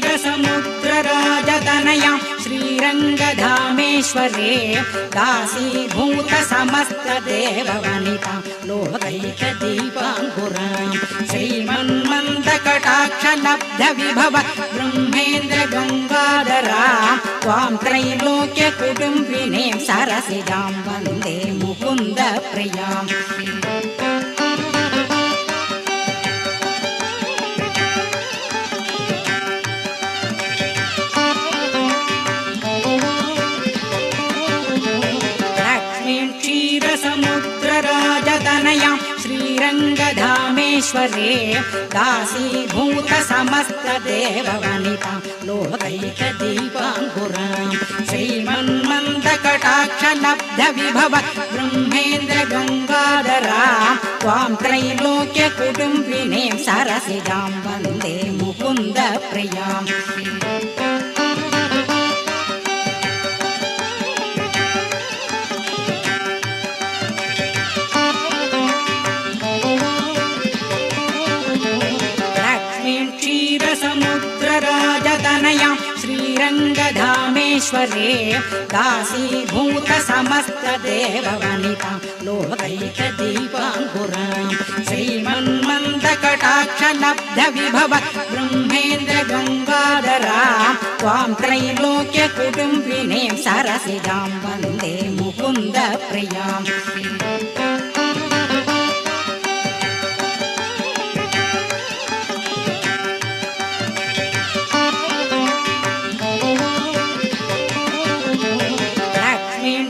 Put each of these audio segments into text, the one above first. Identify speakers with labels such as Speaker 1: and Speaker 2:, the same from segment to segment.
Speaker 1: क्षीरसमुद्रराजतनया श्रीरङ्गधामेश्वरे दासीभूत समस्तदेववनिता लोकैकदीपाङ्कुरां श्रीमन्मन्दकटाक्षलब्धविभव ब्रह्मेन्द्रगङ्गाधरा त्वां त्रैलोक्यकुटुम्बिनीं सरसिजां वन्दे मुकुन्दप्रियाम्। क्षीरसमुद्रराजतनया श्रीरङ्गधामेश्वरे दासीभूत समस्तदेववनिता लोकैकदीपाङ्कुरां श्रीमन्मन्दकटाक्षलब्धविभव ब्रह्मेन्द्रगङ्गाधरा त्वां त्रैलोक्यकुटुम्बिनीं सरसिजां वन्दे मुकुन्दप्रियाम्। क्षीरसमुद्रराजतनया श्रीरङ्गधामेश्वरे दासीभूत समस्तदेववनिता लोकैकदीपाङ्कुरां श्रीमन्मन्दकटाक्षलब्धविभव ब्रह्मेन्द्रगङ्गाधरा त्वां त्रैलोक्यकुटुम्बिनीं सरसिजां वन्दे मुकुन्दप्रियाम्।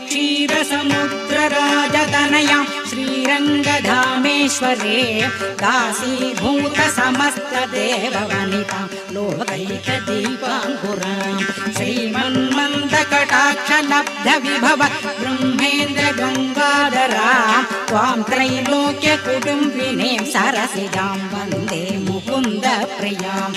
Speaker 1: क्षीरसमुद्रराजतनया श्रीरङ्गधामेश्वरे दासीभूत समस्तदेववनिता लोकैकदीपाङ्कुरां श्रीमन्मन्दकटाक्षलब्धविभव ब्रह्मेन्द्रगङ्गाधरा त्वां त्रैलोक्यकुटुम्बिनीं सरसिजां वन्दे मुकुन्दप्रियाम्।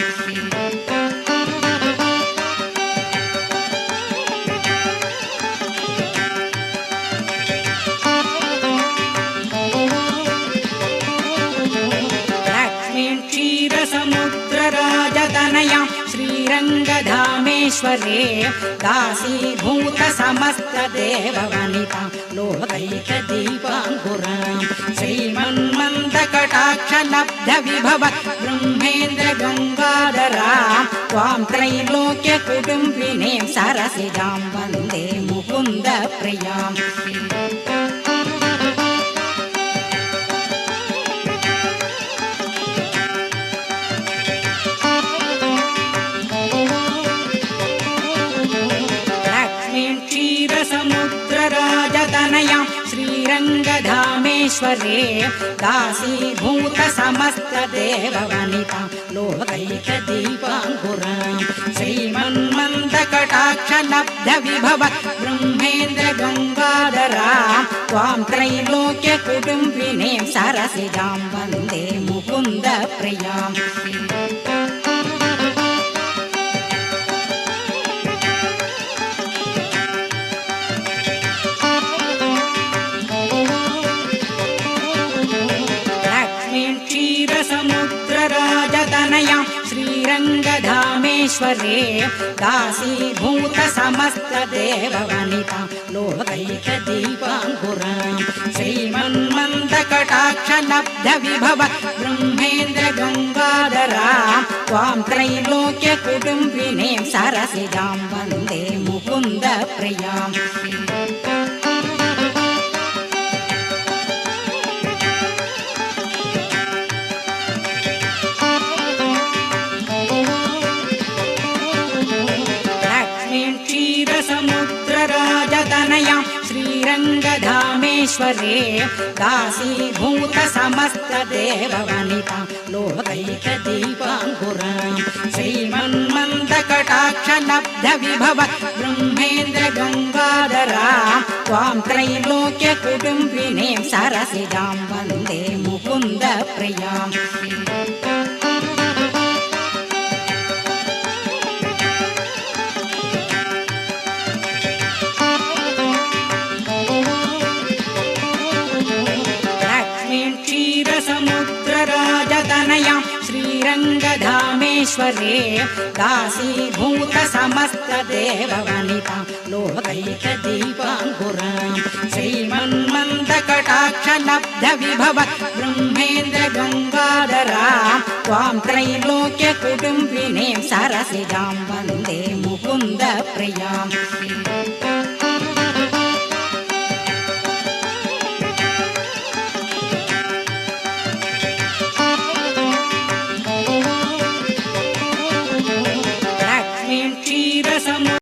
Speaker 1: क्षीरसमुद्रराजतनया श्रीरङ्गधामेश्वरे दासीभूत समस्तदेववनिता लोकैकदीपाङ्कुरां श्रीमन्मन्दकटाक्षलब्धविभव ब्रह्मेन्द्रगङ्गाधरा त्वां त्रैलोक्यकुटुम्बिनीं सरसिजां वन्दे मुकुन्दप्रियाम्। क्षीरसमुद्रराजतनया श्रीरङ्गधामेश्वरे दासीभूत समस्तदेववनिता लोकैकदीपाङ्कुरां श्रीमन्मन्दकटाक्षलब्धविभव ब्रह्मेन्द्रगङ्गाधरा त्वां त्रैलोक्यकुटुम्बिनीं सरसिजां वन्दे मुकुन्दप्रियाम्। क्षीरसमुद्रराजतनया श्रीरङ्गधामेश्वरे दासीभूत समस्तदेववनिता लोकैकदीपाङ्कुरां श्रीमन्मन्दकटाक्षलब्धविभव ब्रह्मेन्द्रगङ्गाधरा त्वां त्रैलोक्यकुटुम्बिनीं सरसिजां वन्दे मुकुन्दप्रियाम्। क्षीरसमुद्रराजतनया श्रीरङ्गधामेश्वरे दासीभूत समस्तदेववनिता लोकैकदीपाङ्कुरां श्रीमन्मन्दकटाक्षलब्धविभव ब्रह्मेन्द्रगङ्गाधरा त्वां त्रैलोक्यकुटुम्बिनीं सरसिजां वन्दे मुकुन्दप्रियाम्। क्षीरसमुद्रराजतनया श्रीरङ्गधामेश्वरे परमेश्वरे दासीभूत समस्त देववनितां लोकैकदीपाङ्कुरां श्रीमन्मन्दकटाक्ष लब्ध विभव ब्रह्मेन्द्र गङ्गाधरां त्वां त्रैलोक्य कुटुम्बिनीं सरसिजां वन्दे मुकुन्द प्रियाम्